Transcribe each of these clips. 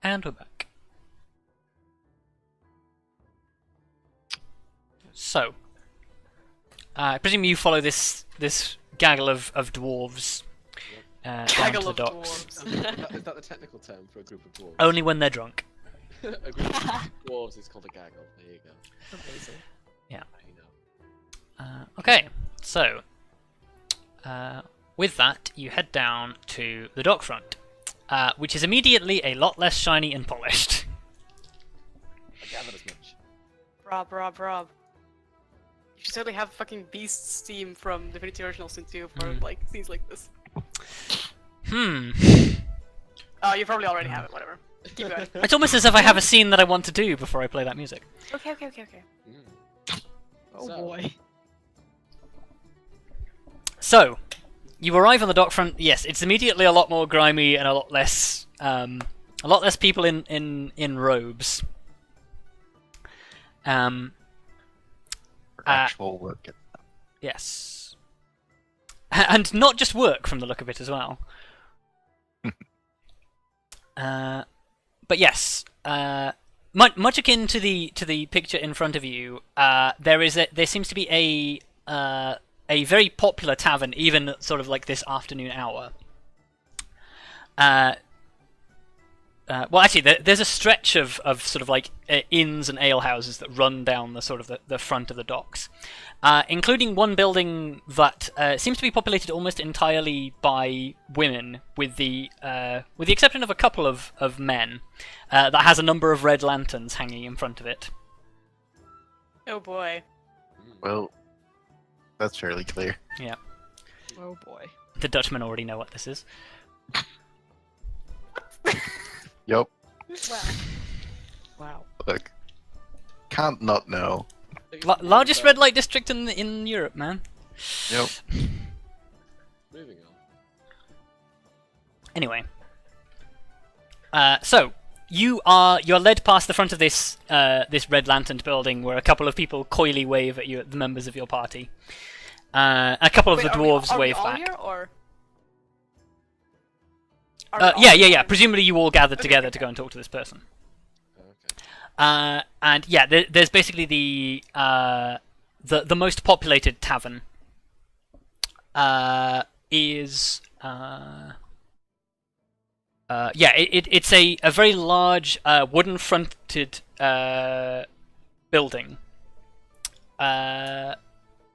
And we're back. So, I presume you follow this gaggle of dwarves down to the docks. Is that the technical term for a group of dwarves? Only when they're drunk. A group of dwarves is called a gaggle. There you go. Amazing. Yeah. You know. Okay, so with that, you head down to the dock front, which is immediately a lot less shiny and polished. I gathered as much. Rob. You should totally have fucking Beast Steam from Divinity Original Sin 2 for like scenes like this. Oh, you probably already have it, whatever. Keep going. It's almost as if I have a scene that I want to do before I play that music. Okay. Oh boy. So, you arrive on the dock front. Yes, it's immediately a lot more grimy and a lot less people in robes. Actual work. Yes, and not just work from the look of it as well. But yes, much akin to the picture in front of you, there seems to be a very popular tavern, even sort of like this afternoon hour. Well, actually, there's a stretch of sort of like inns and alehouses that run down the sort of the front of the docks, including one building that seems to be populated almost entirely by women, with the exception of a couple of men, that has a number of red lanterns hanging in front of it. Oh boy. Well, that's fairly clear. Yeah. Oh boy. The Dutchmen already know what this is. Yup. Wow. Look. Can't not know. Largest red light district in Europe, man. Yep. Moving on. Anyway, so you're led past the front of this red lanterned building, where a couple of people coyly wave at you, the members of your party. A couple of the dwarves wave back. Here, or? Yeah. Presumably you all gathered together to go and talk to this person. Okay. And yeah, there's basically the most populated tavern. It's a very large wooden fronted building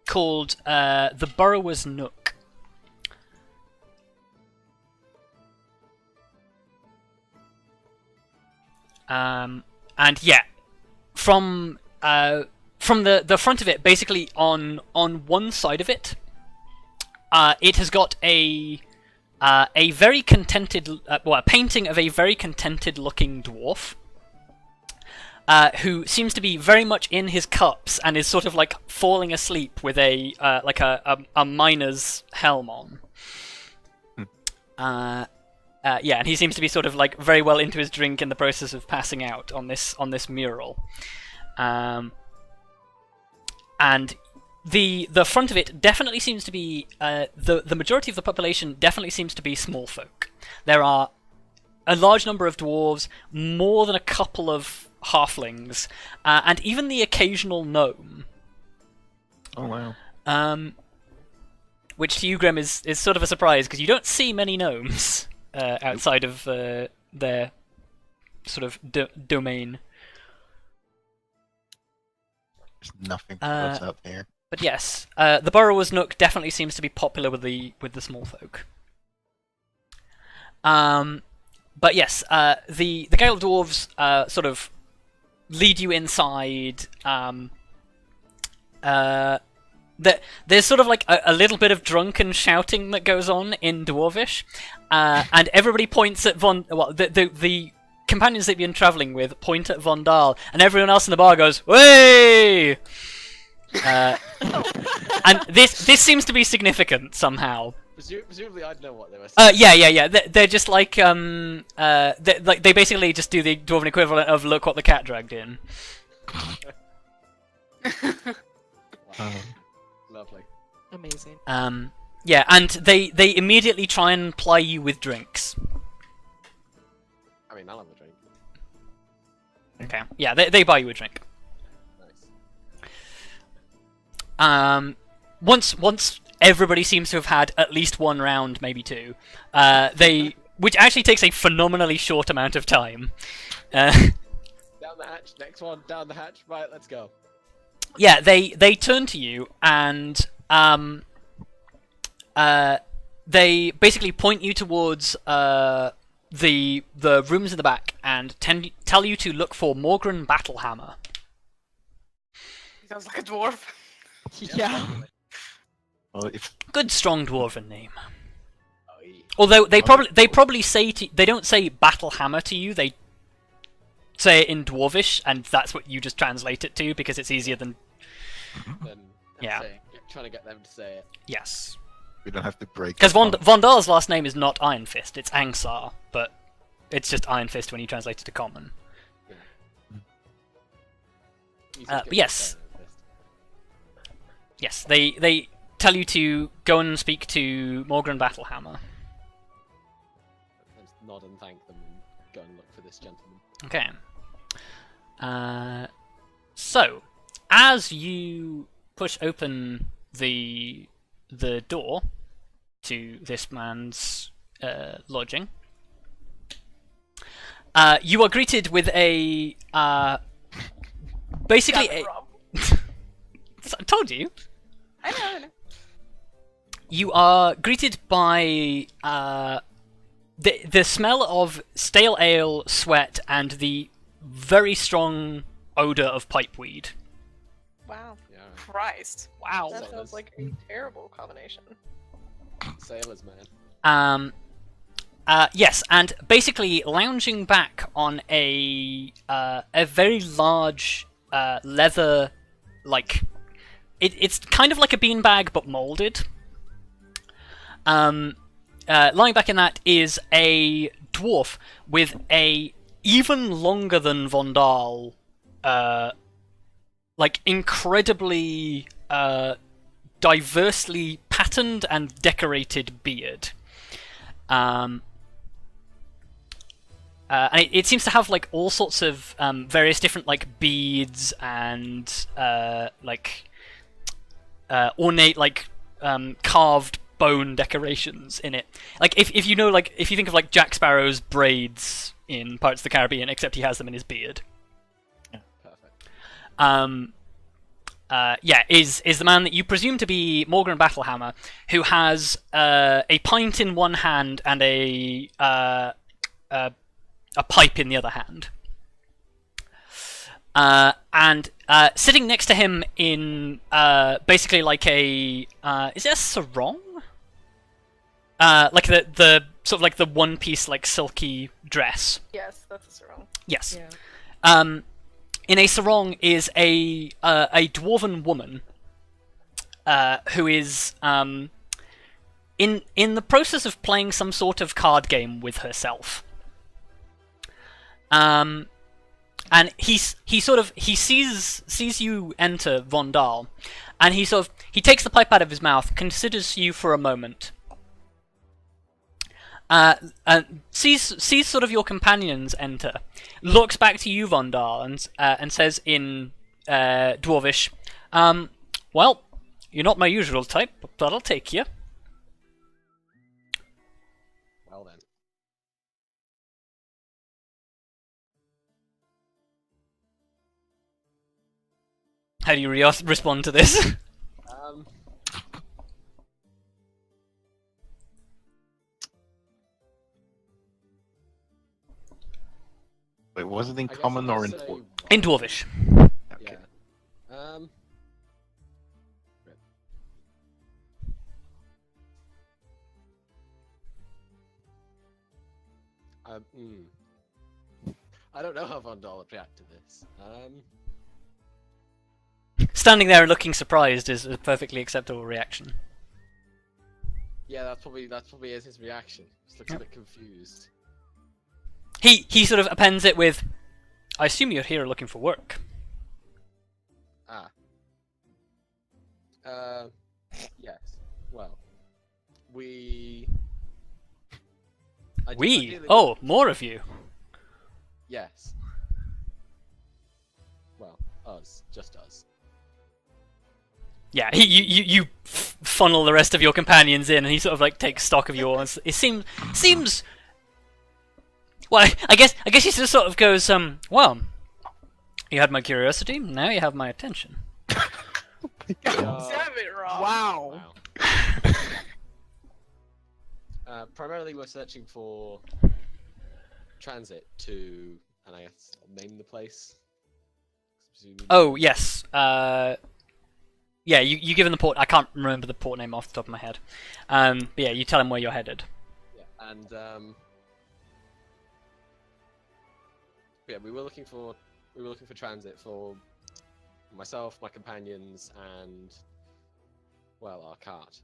called the Burrower's Nook. And yeah, from the front of it, basically on one side of it, it has got a very contented, a painting of a very contented-looking dwarf, who seems to be very much in his cups and is sort of like falling asleep with a miner's helm on. Yeah, and he seems to be sort of like very well into his drink in the process of passing out on this mural. And the front of it definitely seems to be the majority of the population definitely seems to be small folk. There are a large number of dwarves, more than a couple of halflings, and even the occasional gnome. Oh wow. Which to you, Grem, is sort of a surprise, because you don't see many gnomes outside of their sort of domain. There's nothing but what's up here. But yes, the Burrower's Nook definitely seems to be popular with the small folk. But yes, the Gale Dwarves sort of lead you inside. There's sort of like a little bit of drunken shouting that goes on in Dwarvish, and everybody points at the companions that you've been travelling with point at Vondal, and everyone else in the bar goes, "Way!" And this seems to be significant somehow. Presumably, I'd know what they were saying. Yeah. They're just like they basically just do the dwarven equivalent of "Look what the cat dragged in." Lovely. Amazing. Yeah, and they immediately try and ply you with drinks. I mean, I'll have a drink. Okay. Yeah, they buy you a drink. Nice. Once everybody seems to have had at least one round, maybe two, which actually takes a phenomenally short amount of time. Down the hatch. Next one. Down the hatch. Right. Let's go. Yeah, they turn to you and they basically point you towards the rooms in the back and tell you to look for Morgren Battlehammer. He sounds like a dwarf. Yeah. Well, if Good strong dwarven name. Oh, yeah. Although they probably say they don't say Battlehammer to you. They say it in Dwarvish, and that's what you just translate it to because it's easier than Then Yeah. trying to get them to say it. yes. we don't have to break. Because up on- Vondal's last name is not Ironfist, it's Angsar, but it's just Ironfist when you translate it to common. Easy But to get yes. the Ironfist. Yes, they tell you to go and speak to Morgren Battlehammer. Let's nod and thank them and go and look for this gentleman. Okay. So, as you push open the door to this man's lodging, you are greeted with a basically Damn it, a. Rob. I told you. I know. You are greeted by the smell of stale ale, sweat, and the very strong odor of pipeweed. Wow. Yeah. Christ. Wow. That Sailors. sounds like a terrible combination. Sailors, man. Yes, and basically lounging back on a very large leather, like it's kind of like a beanbag but molded. Lying back in that is a dwarf with a even longer than Vondal, like incredibly diversely patterned and decorated beard. And it seems to have like all sorts of various different like beads and like ornate like carved bone decorations in it. Like if you know, like if you think of like Jack Sparrow's braids in Pirates of the Caribbean, except he has them in his beard. Perfect. Yeah, is the man that you presume to be Morgren Battlehammer, who has a pint in one hand and a pipe in the other hand. And sitting next to him in basically like a is it a sarong? Like the sort of like the one piece like silky dress. Yes, that's a sarong. Yes. Yeah. In a sarong is a dwarven woman who is in the process of playing some sort of card game with herself. And he sees you enter Vondal, and he takes the pipe out of his mouth, considers you for a moment, and sees sort of your companions enter, looks back to you, Vondal, and says in Dwarvish, "Well, you're not my usual type, but I'll take you." Well then. How do you respond to this? Wait, was it in I guess common I'll or in? say Dwarf? In Dwarvish. Okay. Yeah. I don't know how Vondal would react to this. Standing there and looking surprised is a perfectly acceptable reaction. Yeah, that's probably his reaction. Just looks a bit confused. He sort of appends it with, "I assume you're here looking for work." Yes. Well, we. We? Oh, more of you. Yes. Well, us, just us. Yeah, you funnel the rest of your companions in, and he sort of like takes stock of yours. It seems. Well, I guess he just sort of goes, well, you had my curiosity, now you have my attention. Damn it, Rob. Wow. Primarily, we're searching for transit to, and I guess name the place. Oh yes, yeah, you give him the port. I can't remember the port name off the top of my head. But yeah, you tell him where you're headed. Yeah, and yeah, we were looking for transit for myself, my companions, and well, our cart.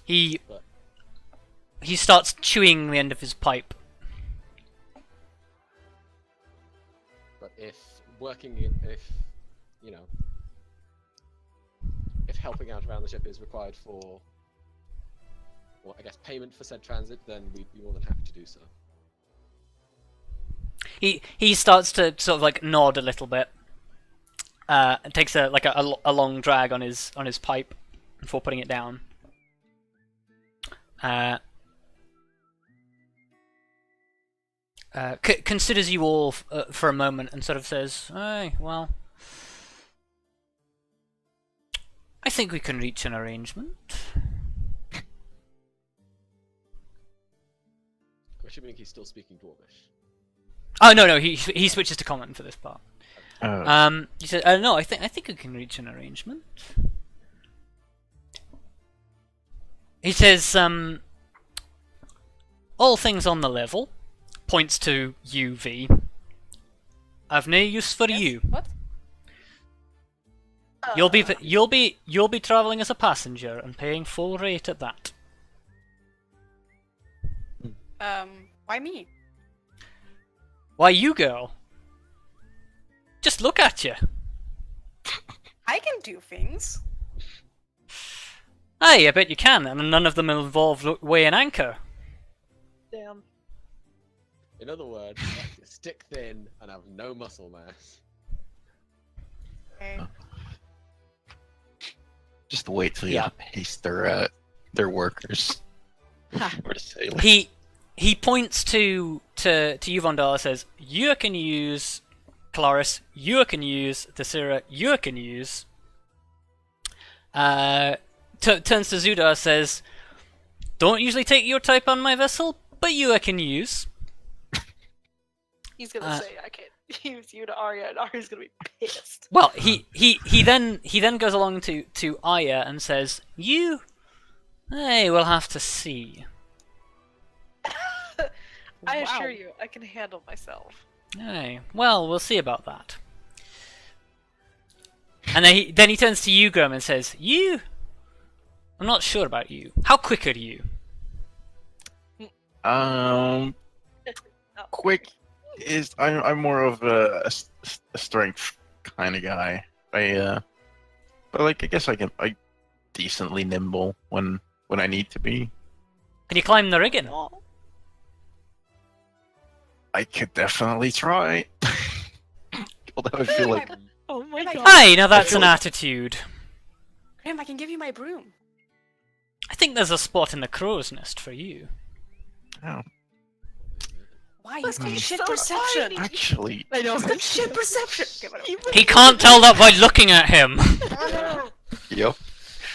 He starts chewing the end of his pipe. But if you know, if helping out around the ship is required for, well, I guess payment for said transit, then we'd be more than happy to do so. He starts to sort of like nod a little bit. And takes a long drag on his pipe before putting it down. Considers you all for a moment and sort of says, "Hey, well, I think we can reach an arrangement." Assuming he's still speaking Dwarvish. Oh no, he switches to common for this part. Oh. He said, "No, I think we can reach an arrangement." He says, "All things on the level," points to UV. "I've no use for Yes? you. What? You'll be traveling as a passenger and paying full rate at that." Why me? "Why you, girl? Just look at you. I can do things. Aye, I bet you can, and none of them involve weighing anchor." Damn. In other words, stick thin and have no muscle mass. Okay. Just wait till you Yeah. pace their workers. Or to say, like, He points to you, Vondal, and says, "You can use Kelariis, you can use Tallithsyr, you can use." Turns to Zudar, says, "Don't usually take your type on my vessel, but you can use." He's gonna say I can't use you to Arya, and Arya's gonna be pissed. Well, he then goes along to Arya and says, "You, hey, we'll have to see." I Wow. assure you, I can handle myself. Hey, well, we'll see about that. And then he turns to you, Grum, and says, "You, I'm not sure about you. How quick are you?" quick is I'm more of a strength kind of guy. But like I guess I decently nimble when I need to be. Can you climb the rigging? I could definitely try. Although I feel like Oh my Graham, god. Hey, now that's feel an like- attitude. Graham, I can give you my broom. I think there's a spot in the crow's nest for you. oh, Why? He's got Hmm. shit So perception. tiny. actually, I know. He's got shit perception. Okay, whatever. He can't tell that by looking at him. yep.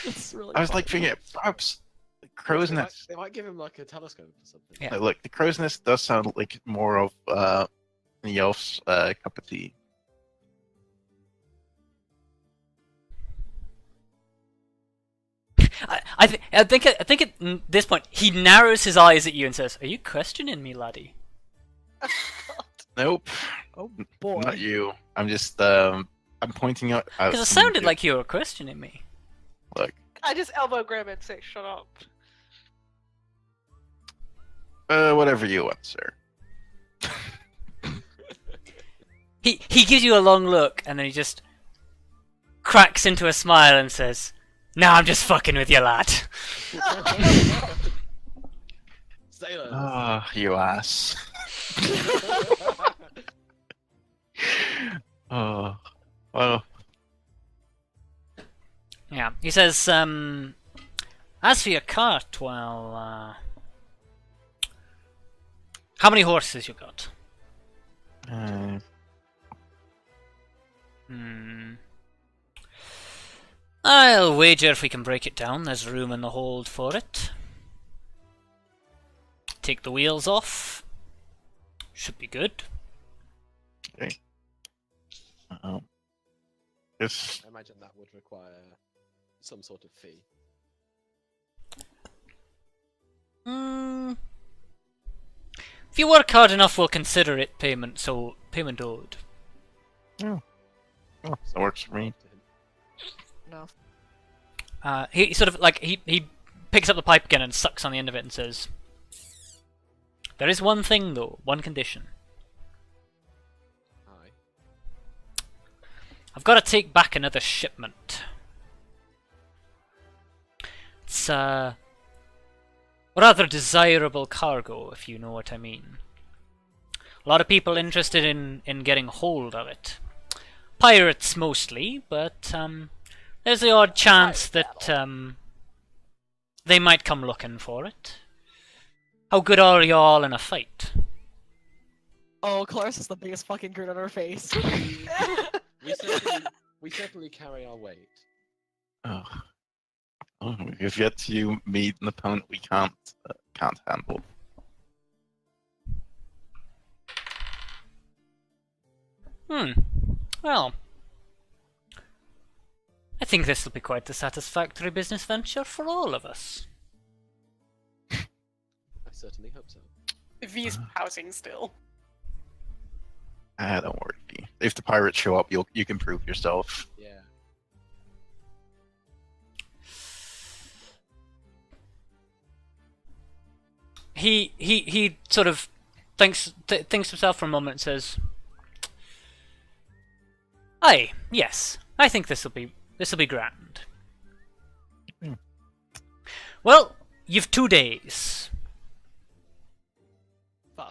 It's really I was like funny. thinking perhaps the crow's They might, nest. they might give him like a telescope or something. Yeah. Like, look, the crow's nest does sound like more of the elf's cup of tea. I think at this point he narrows his eyes at you and says, "Are you questioning me, laddie?" Nope, Oh boy. not you. I'm just I'm pointing out. Because it sounded like you were questioning me. Look, I just elbow Graham and say, "Shut up." whatever you want, sir. He gives you a long look and then he just cracks into a smile and says, "No, I'm just fucking with you, lad." Sailors. Ah, you ass. Oh, well, Yeah, he says, as for your cart, well, how many horses you got? I'll wager if we can break it down, there's room in the hold for it. Take the wheels off. Should be good. okay. Yes. I imagine that would require some sort of fee. If you work hard enough, we'll consider it payment. So payment owed. Oh, that works for me. No. He sort of like he picks up the pipe again and sucks on the end of it and says, "There is one thing though, one condition. Aye. I've got to take back another shipment. It's a rather desirable cargo, if you know what I mean. A lot of people interested in getting hold of it. Pirates mostly, but there's the odd chance that they might come looking for it. How good are y'all in a fight?" Oh, Kelariis is the biggest fucking grin on her face. We certainly carry our weight. Oh, we've yet to meet an opponent we can't handle. Well, I think this will be quite a satisfactory business venture for all of us. I certainly hope so. V's pouting still. Don't worry. If the pirates show up, you can prove yourself. Yeah. He sort of thinks himself for a moment and says, "Aye, yes, I think this'll be grand." Well, you've 2 days.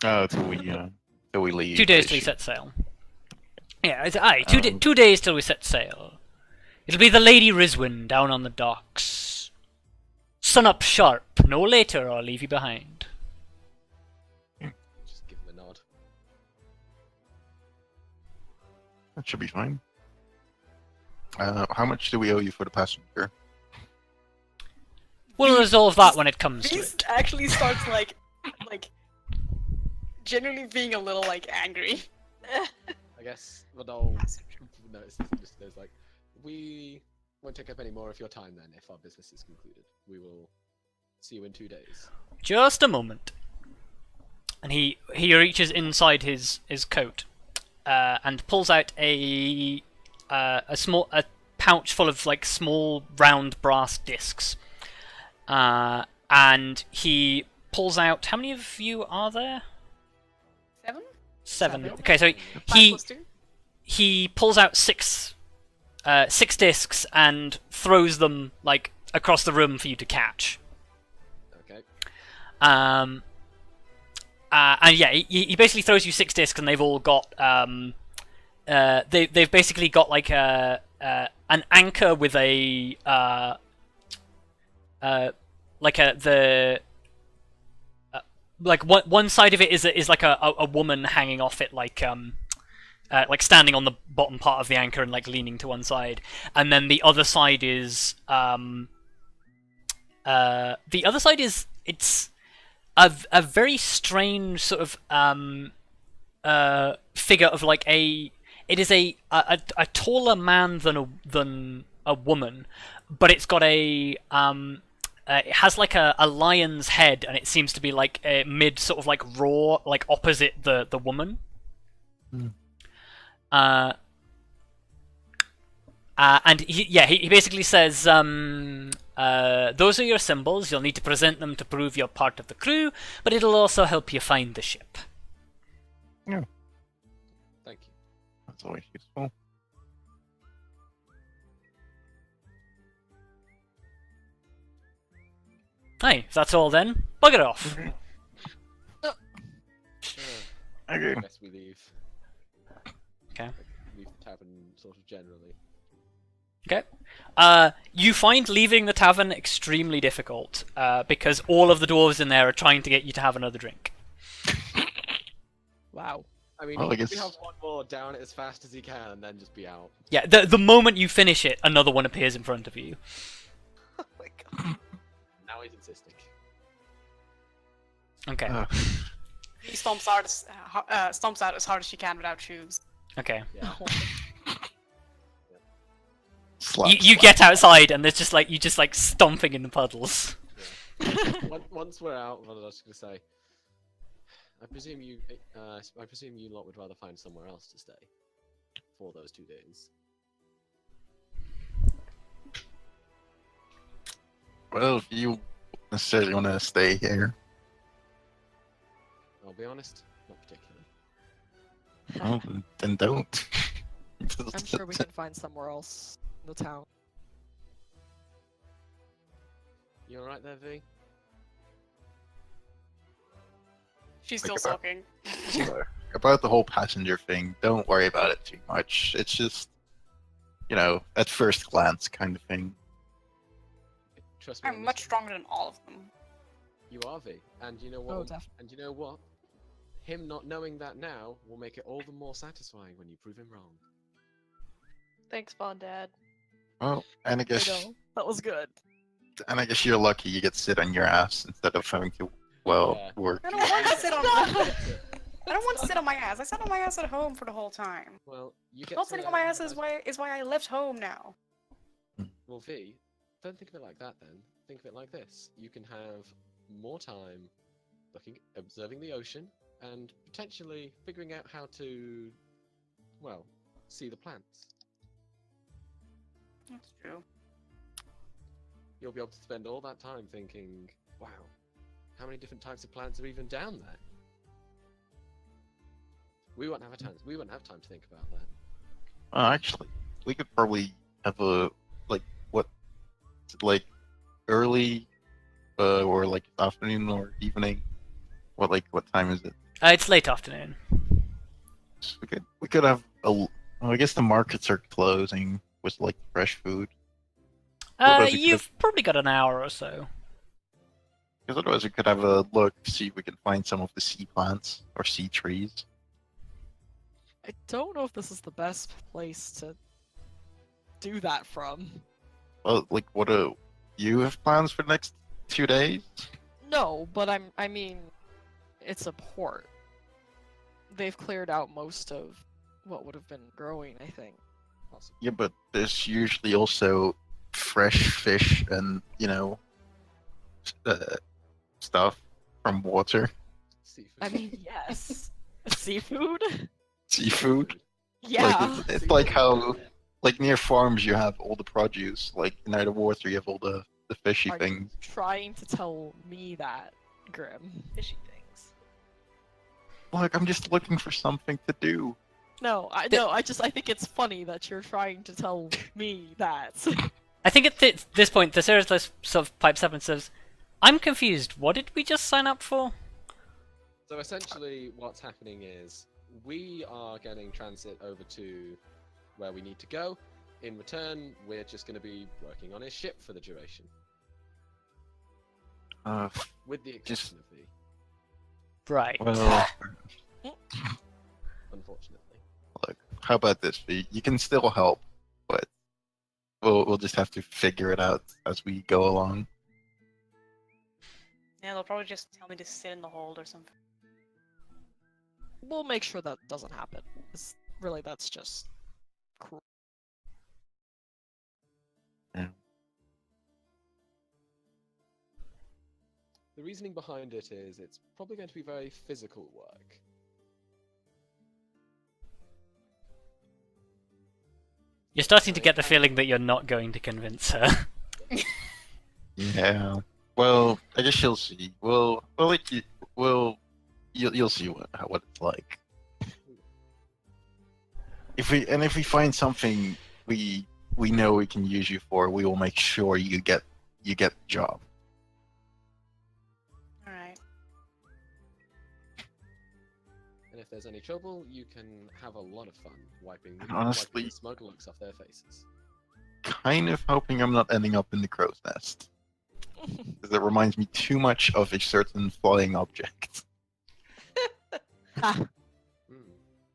Till we leave. 2 days till we set sail. Yeah, aye, 2 days till we set sail. It'll be the Lady Rizwin down on the docks. Sun up sharp, no later, or I'll leave you behind. Just give him a nod. That should be fine. How much do we owe you for the passenger? We'll resolve that when it comes to V it. actually starts like genuinely being a little like angry. I guess Vondal notices and just goes like, "We won't take up any more of your time then if our business is concluded. We will see you in 2 days." Just a moment. And he reaches inside his coat and pulls out a pouch full of like small round brass discs. And he pulls out, how many of you are there? 7? 7. 7. Okay, so 5+2? he pulls out six discs and throws them like across the room for you to catch. Okay. And yeah, he basically throws you 6 discs, and they've all got they've basically got like an anchor with a one side of it is like a woman hanging off it, like standing on the bottom part of the anchor and like leaning to one side, and then the other side is it's a very strange sort of figure of like it is a taller man than a woman, but it's got it has like a lion's head, and it seems to be like mid sort of like raw, like opposite the woman. And he basically says, those are your symbols. You'll need to present them to prove you're part of the crew, but it'll also help you find the ship. Yeah, Thank you. that's always useful. Hey, if that's all then, bugger off. Okay. I guess we leave. Okay. Leave the tavern sort of generally. Okay. You find leaving the tavern extremely difficult because all of the dwarves in there are trying to get you to have another drink. Wow. I mean, Well, I we guess- have one more down it as fast as he can, and then just be out. Yeah, the moment you finish it, another one appears in front of you. Oh my god. Now he's insisting. Okay. He stomps out as hard as she can without shoes. Okay. Yeah. Slap, You slap. get outside and there's just like you just like stomping in the puddles. Once we're out, what I was going to say. I presume you lot would rather find somewhere else to stay for those 2 days. Well, if you necessarily want to stay here, I'll be honest, not particularly. well, then don't. I'm sure we can find somewhere else in the town. You alright there, V? She's still Like, sulking. About the whole passenger thing, don't worry about it too much. It's just, at first glance kind of thing. Trust me. on I'm this much one. stronger than all of them. You are V, and you know what? Oh, definitely. And you know what? Him not knowing that now will make it all the more satisfying when you prove him wrong. Thanks, Dad. Well, and I guess, That was good. you're lucky you get to sit on your ass instead of having to, work. I don't want to sit on my I don't want to sit on my ass. I sat on my ass at home for the whole time. Well, you get Not to sitting on my ass is why I left home now. Well, V, don't think of it like that then. Think of it like this. You can have more time observing the ocean, and potentially figuring out how to, well, see the plants. That's true. You'll be able to spend all that time thinking, wow, how many different types of plants are even down there? We won't have time to think about that. Actually, we could probably have a, early, or afternoon or evening. What time is it? It's late afternoon. So we could have I guess the markets are closing with fresh food. Otherwise we could You've probably got an hour or so. Because otherwise we could have a look, see if we can find some of the sea plants or sea trees. I don't know if this is the best place to do that from. Well, what do you have plans for the next 2 days? No, but I mean, it's a port. They've cleared out most of what would have been growing, I think. Possibly. Yeah, but there's usually also fresh fish and, stuff from water. Seafood. I mean, yes. Seafood? Seafood. Yeah. It's like how, near farms you have all the produce. In the water you have all the fishy Are you things. trying to tell me that, Grim? Fishy things. Look, I'm just looking for something to do. No, I think it's funny that you're trying to tell me that. I think at this point, the serious sort of pipes up and says, "I'm confused. What did we just sign up for?" So essentially, what's happening is we are getting transit over to where we need to go. In return, we're just going to be working on his ship for the duration, with the exception of the, Right. Well, unfortunately. look, how about this? You can still help, but we'll just have to figure it out as we go along. Yeah, they'll probably just tell me to sit in the hold or something. We'll make sure that doesn't happen. That's just cruel. The reasoning behind it is it's probably going to be very physical work. You're starting to get the feeling that you're not going to convince her. Yeah. Well, I guess you'll see. You'll see what it's like. If we find something we know we can use you for, we will make sure you get the job. And if there's any trouble, you can have a lot of fun wiping Honestly- the smug looks off their faces. Kind of hoping I'm not ending up in the crow's nest. Because that reminds me too much of a certain flying object. Hmm.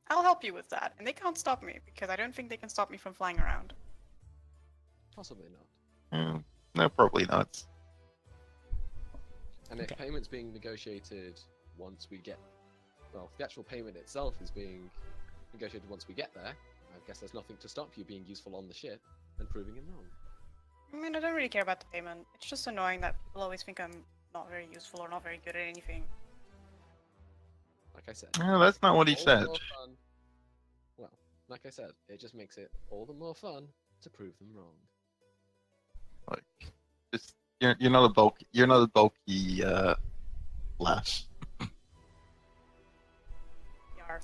I'll help you with that, and they can't stop me because I don't think they can stop me from flying around. Possibly not. No, probably not. And if Okay. payment's being negotiated once we get... Well, the actual payment itself is being negotiated once we get there, I guess there's nothing to stop you being useful on the ship and proving him wrong. I mean, I don't really care about the payment. It's just annoying that people always think I'm not very useful or not very good at anything. Like I said. No, that's not what he all the said. more fun- Well, like I said, it just makes it all the more fun to prove them wrong. Like, just you're not a bulky lass. Yar.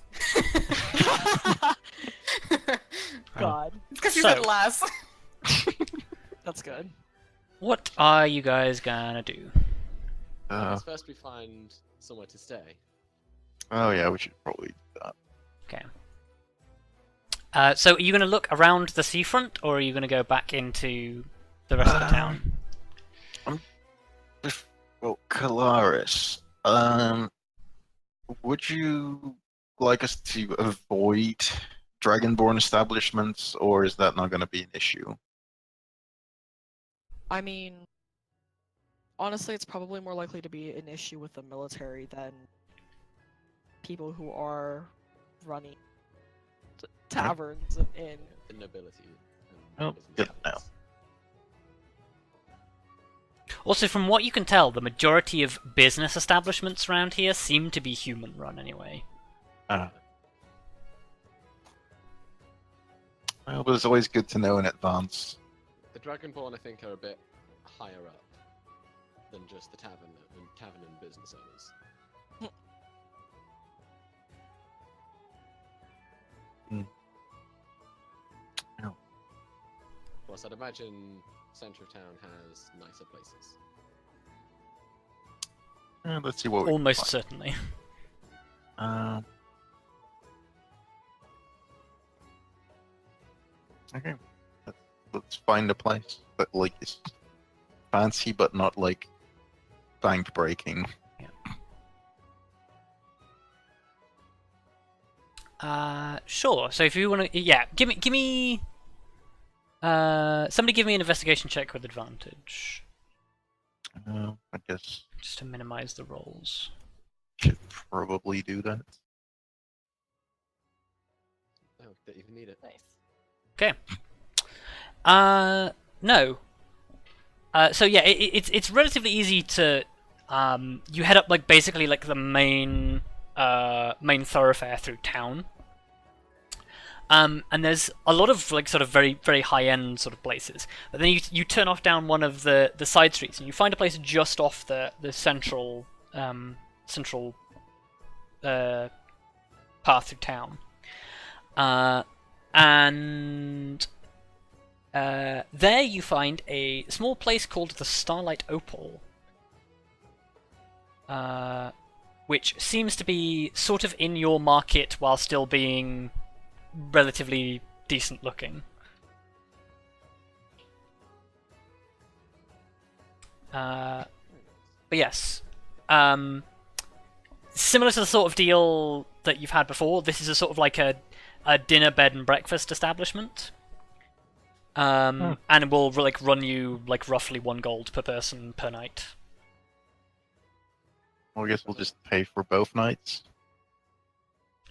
God, It's because you So- said last. that's good. What are you guys gonna do? Let's first we find somewhere to stay. Oh yeah, we should probably do that. Okay. So are you going to look around the seafront, or are you going to go back into the rest of the town? Well, Kelariis, would you like us to avoid Dragonborn establishments, or is that not going to be an issue? I mean, honestly, it's probably more likely to be an issue with the military than people who are running taverns and in. The nobility. Oh, nobles and good to know. servants. Also, from what you can tell, the majority of business establishments around here seem to be human-run anyway. Well, but it's always good to know in advance. The Dragonborn, I think, are a bit higher up than just the tavern and business owners. No. Plus, I'd imagine center of town has nicer places. Let's see what we Almost can certainly. find. Okay, let's find a place that like is fancy but not like bank breaking. Sure. So if you want to, yeah, give me. Somebody give me an investigation check with advantage, I guess just to minimize the rolls. should probably do that. Oh, don't even need it. Nice. Okay. No. So yeah, it's relatively easy to. You head up like basically like the main thoroughfare through town. And there's a lot of like sort of very very high end sort of places. But then you turn off down one of the side streets and you find a place just off the central path through town. And there you find a small place called the Starlight Opal, which seems to be sort of in your market while still being relatively decent looking. But yes, similar to the sort of deal that you've had before, this is a sort of like a dinner, bed, and breakfast establishment. And it will like run you like roughly 1 gold per person per night. Well, I guess we'll just pay for both nights.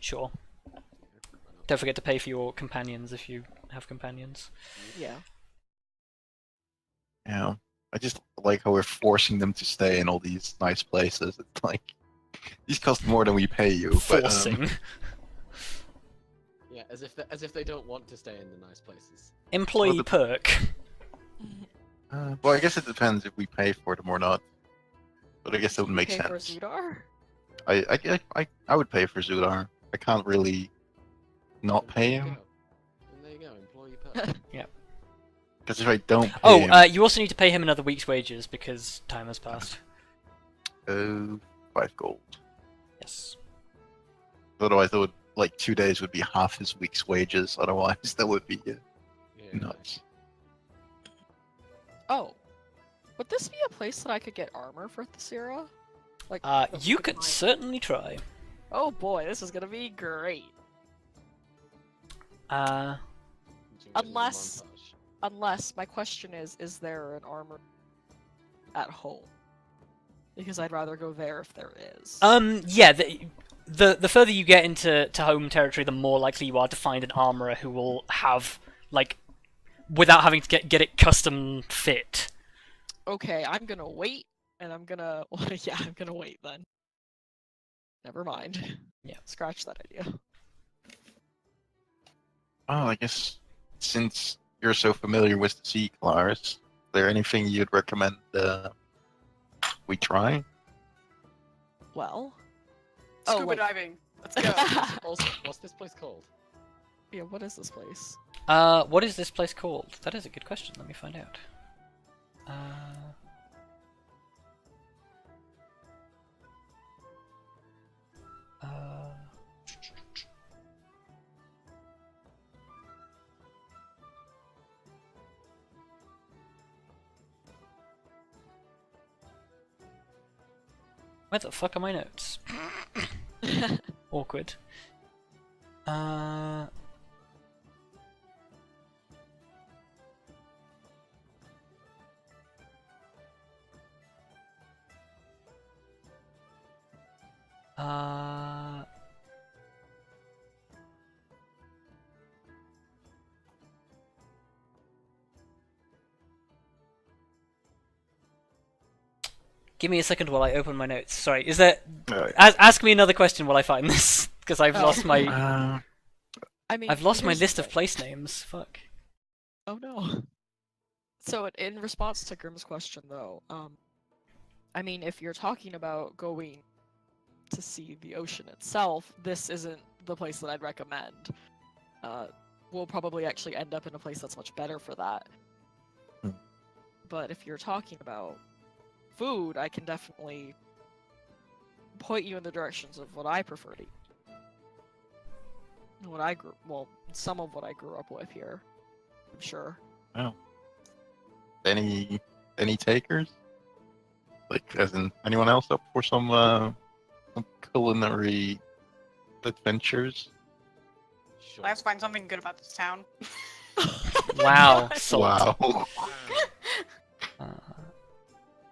Sure. Don't forget to pay for your companions if you have companions. Yeah. Yeah, I just like how we're forcing them to stay in all these nice places. It's like these cost more than we pay you. Forcing. Yeah, as if they don't want to stay in the nice places. Employee Well, the- perk. Well, I guess it depends if we pay for them or not. But I guess it would make Pay for sense. Zudar? I would pay for Zudar. I can't really not And pay there you him go. And there you go, employee perk. because if I don't pay Oh, him, you also need to pay him another week's wages because time has passed. 5 gold. Yes. Otherwise, that would like 2 days would be half his week's wages. Otherwise, that would be Yeah. nuts. Oh, would this be a place that I could get armor for Thalithsyr? Like, You look at could mine. certainly try. Oh boy, this is gonna be great. You can get a little Unless- montage. Unless my question is there an armor at home? Because I'd rather go there if there is. Yeah. The further you get into home territory, the more likely you are to find an armorer who will have like, without having to get it custom fit. Okay, I'm gonna wait, and I'm gonna yeah, I'm gonna wait then. Never mind. Yeah. Scratch that idea. Oh, I guess since you're so familiar with the sea, Kelariis, is there anything you'd recommend we try? Well. Scuba like- diving. Let's go. Also, what's this place called? Yeah, what is this place? What is this place called? That is a good question. Let me find out. Where the fuck are my notes? Awkward. Give me a second while I open my notes. Sorry, is there... Ask me another question while I find this, because I've Oh. lost my... I mean, I've lost my here's the list of thing. place names. Fuck. Oh no. So in response to Grim's question though, I mean if you're talking about going to see the ocean itself, this isn't the place that I'd recommend. We'll probably actually end up in a place that's much better for that. Hmm. But if you're talking about food, I can definitely point you in the directions of what I prefer to eat. What I grew, well, some of what I grew up with here, I'm sure. Any takers? Like, as in anyone else up for some culinary adventures? Sure. Let's find something good about this town. Wow. Salt. Wow.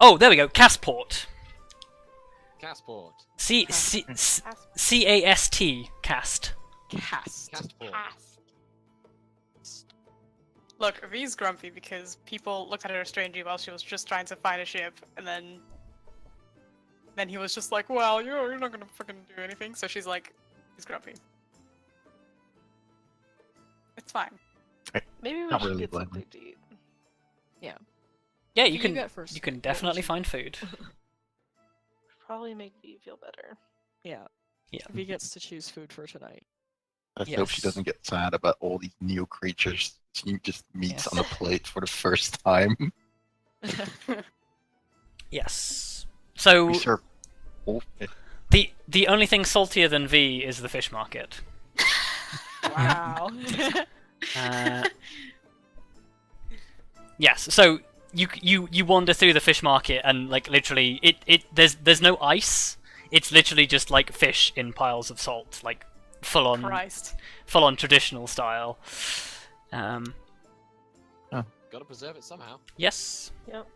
Oh, there we go. Castport. Castport. C-A-S-T. Cast. Cast. Castport. Look, V's grumpy because people looked at her strangely while she was just trying to find a ship, and then he was just like, "Well, you're not gonna fucking do anything." So she's like, he's grumpy. It's fine. Maybe we Not should really get blame something to eat. Yeah, What you do can. get first? You can What would definitely you- find food. Probably make me feel better. Yeah. Yeah. If he gets to choose food for tonight. I hope she Yes. doesn't get sad about all these new creatures she just meets Yes. on the plate for the first time. Yes. So We serve all fish. the only thing saltier than V is the fish market. Wow. Yes. So you wander through the fish market and like literally there's no ice. It's literally just like fish in piles of salt, like full on Christ. traditional style. Gotta preserve it somehow. Yes. Yep.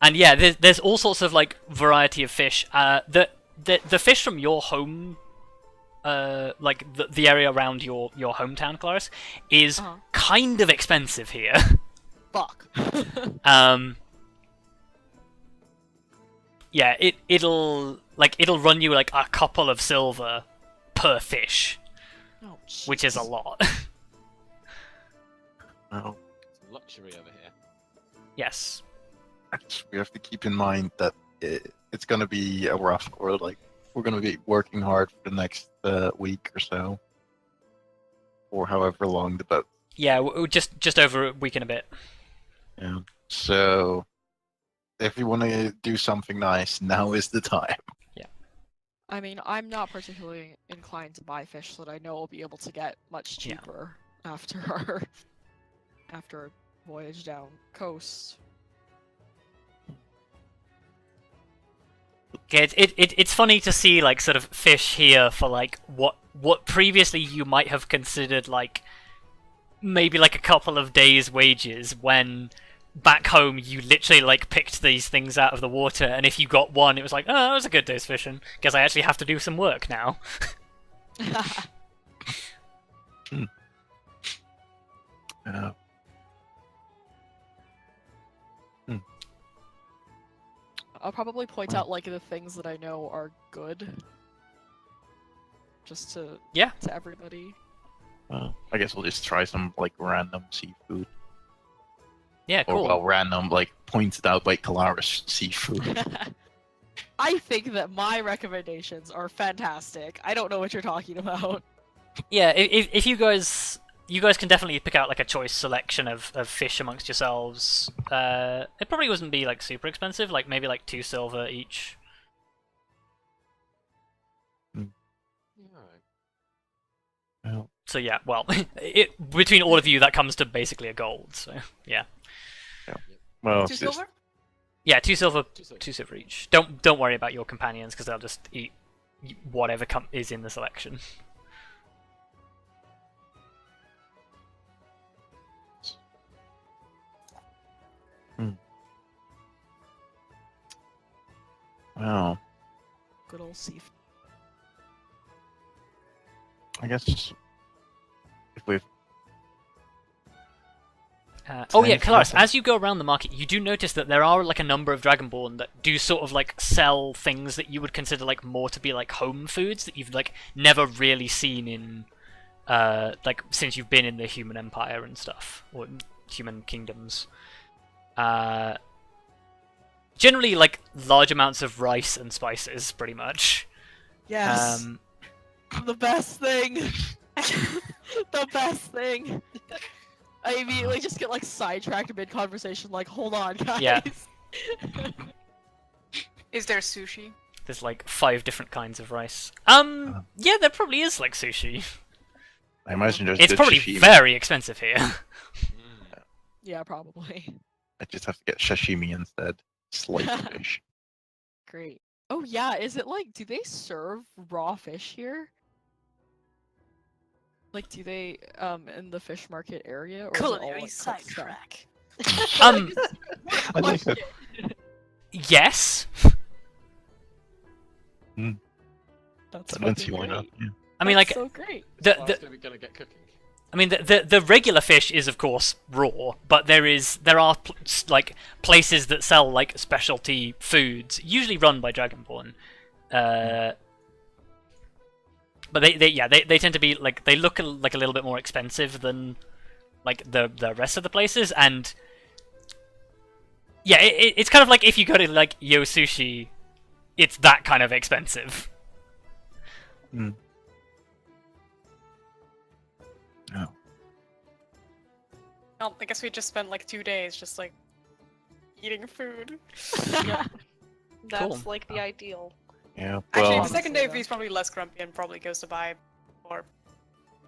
And yeah, there's all sorts of like variety of fish. The fish from your home, like the area around your hometown, Kelariis, is Uh-huh. kind of expensive here. Fuck. Yeah, it'll run you like a couple of silver per fish, Oh, which is a jeez. lot. Well, It's luxury over here. Yes. we have to keep in mind that it's going to be a rough, or like we're going to be working hard for the next week or so, or however long the boat. Yeah, just over a week and a bit. Yeah. So if you want to do something nice, now is the time. I mean, I'm not particularly inclined to buy fish that I know will be able to get much Yeah. cheaper after our voyage down coast. Okay, it's funny to see like sort of fish here for like what previously you might have considered like maybe like a couple of days' wages, when back home you literally like picked these things out of the water, and if you got one, it was like, oh, that was a good day's fishing, because I actually have to do some work now. Yeah. I'll probably point out like the things that I know are good, just to Yeah. to everybody. I guess we'll just try some like random seafood, Yeah, or cool. well, random like pointed out by Kelariis seafood. I think that my recommendations are fantastic. I don't know what you're talking about. Yeah, if you guys can definitely pick out like a choice selection of fish amongst yourselves. It probably wouldn't be like super expensive, like maybe like 2 silver each. Alright. Well, So yeah, well, between all of you, that comes to basically a gold. So yeah, well, 2 it's just- silver? yeah, 2 silver, 2 silver. 2 silver each. Don't worry about your companions, because they'll just eat whatever is in the selection. well, Good old seafood. I guess if we've Oh yeah, Same Kelariis, level. as you go around the market, you do notice that there are like a number of Dragonborn that do sort of like sell things that you would consider like more to be like home foods that you've like never really seen in like since you've been in the human empire and stuff, or human kingdoms. Generally like large amounts of rice and spices, pretty much. Yes, Um, the best thing. The best thing. I immediately just get like sidetracked mid-conversation. Like, hold on, guys. Yeah. Is there sushi? there's like 5 different kinds of rice. Yeah, there probably is like sushi. I imagine there's It's good probably sashimi. very expensive here. Yeah, probably. I just have to get sashimi instead. Sliced fish. Great. Oh yeah, is it like, do they serve raw fish here? Like, do they in the fish market area, or is it all, Culinary like, cooked stuff? sidetrack. I like that. Yes. That's I don't see fucking why not. great. Yeah. I mean, That's like so great. the Well, that's gonna get cooking. the regular fish is of course raw, but there are like places that sell like specialty foods, usually run by Dragonborn. But they tend to be like, they look like a little bit more expensive than like the rest of the places, and yeah, it's kind of like if you go to like Yo Sushi, it's that kind of expensive. No. Well, I guess we just spent like 2 days just like eating food. That's Cool. like the ideal. Yeah. Actually, Well, the second day, Honestly, he's probably less grumpy and probably goes to buy more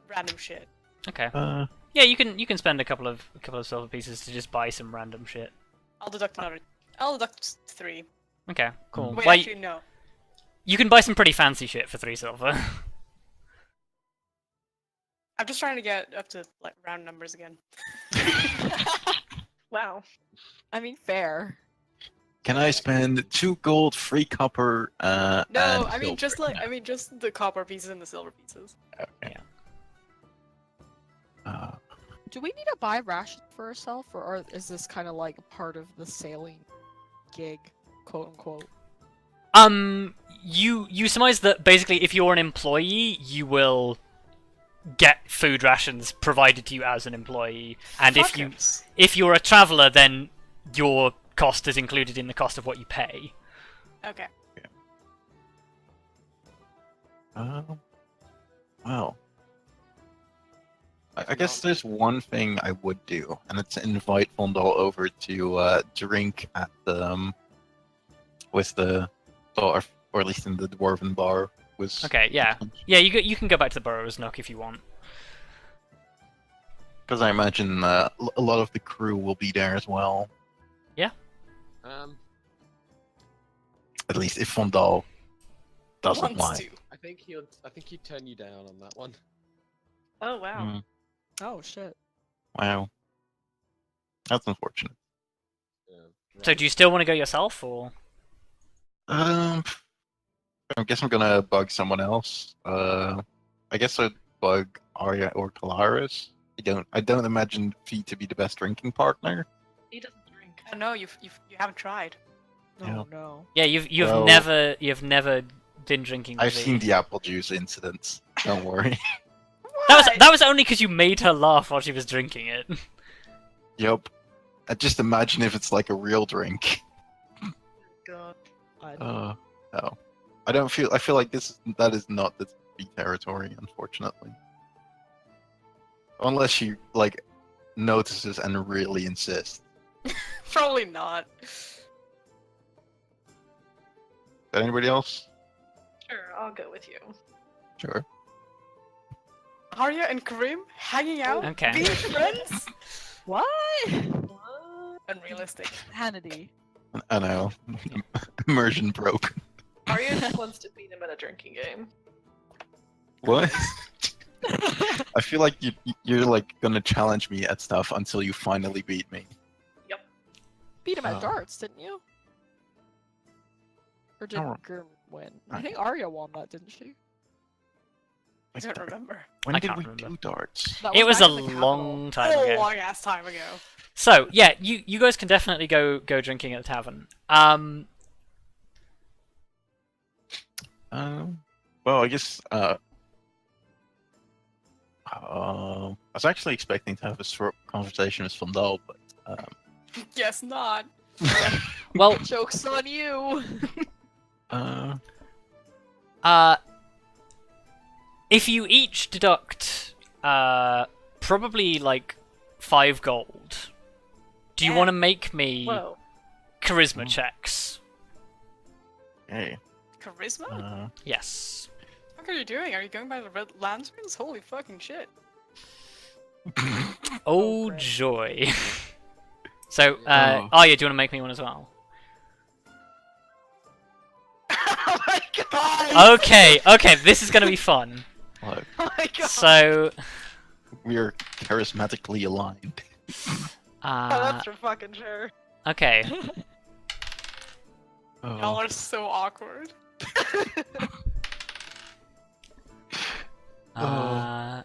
random shit. Okay. uh, Yeah, you can spend a couple of silver pieces to just buy some random shit. I'll deduct 3. Okay, cool. Wait, Why- actually, no. You can buy some pretty fancy shit for 3 silver. I'm just trying to get up to like round numbers again. Wow. I mean, fair. can I spend 2 gold, 3 copper, No, and I mean just silver? like just the copper pieces and the silver pieces. Okay. Do we need to buy rations for ourselves, or is this kind of like part of the sailing gig, quote unquote? You surmise that basically if you're an employee, you will get food rations provided to you as an employee, and Fuckers. if you're a traveler, then your cost is included in the cost of what you pay. Okay. Well. I guess there's one thing I would do, and it's invite Vondal over to drink at the with the daughter or at least in the dwarven bar, was. Okay, yeah. Yeah, you can go back to the Burrowers Nook if you want. Because I imagine a lot of the crew will be there as well. Um, At least if Vondal doesn't Wants lie. to. I think he'd turn you down on that one. Oh wow. Mm, Oh shit. wow. That's unfortunate. Yeah, So do you still want to go yourself, or? I guess I'm gonna bug someone else. I guess I'd bug Arya or Kelariis. I don't imagine Fee to be the best drinking partner. He doesn't drink. Oh no, you haven't tried. Yeah. Oh no. Yeah, you've Well- never been drinking. With I've V. seen the apple juice incidents. Don't worry. That was only because you made her laugh while she was drinking it. Yup. Just imagine if it's like a real drink. God. No. I feel like that is not the B territory, unfortunately. Unless she like notices and really insists. Probably not. Anybody else? Sure, I'll go with you. Sure. Arya and Grim hanging out, Okay. being friends. What? What? Unrealistic. Insanity. I know. Immersion broke. Arya just wants to beat him at a drinking game. What? I feel like you're like gonna challenge me at stuff until you finally beat me. Beat him at Oh. darts, didn't you? Or did Oh. Grim win? I think Arya won that, didn't she? I don't remember. When I did can't we remember. do darts? That It was back a in the capital. long time A ago. long ass time ago. So yeah, you guys can definitely go drinking at the tavern. Well, I guess. I was actually expecting to have a short conversation with Vondal, but Guess not. Well, Joke's on you! if you each deduct probably like 5 gold, do you Yeah. want to make me Whoa. charisma checks? hey, Charisma? Yes. What are you doing? Are you going by the red lanterns? Holy fucking shit. Oh great. joy. So, Oh. Arya, do you want to make me one as well? Oh my god! Okay, this is gonna be fun. look, Oh my god! So, we are charismatically aligned. Oh, that's for fucking sure. okay. Y'all Oh, are so awkward. Uh,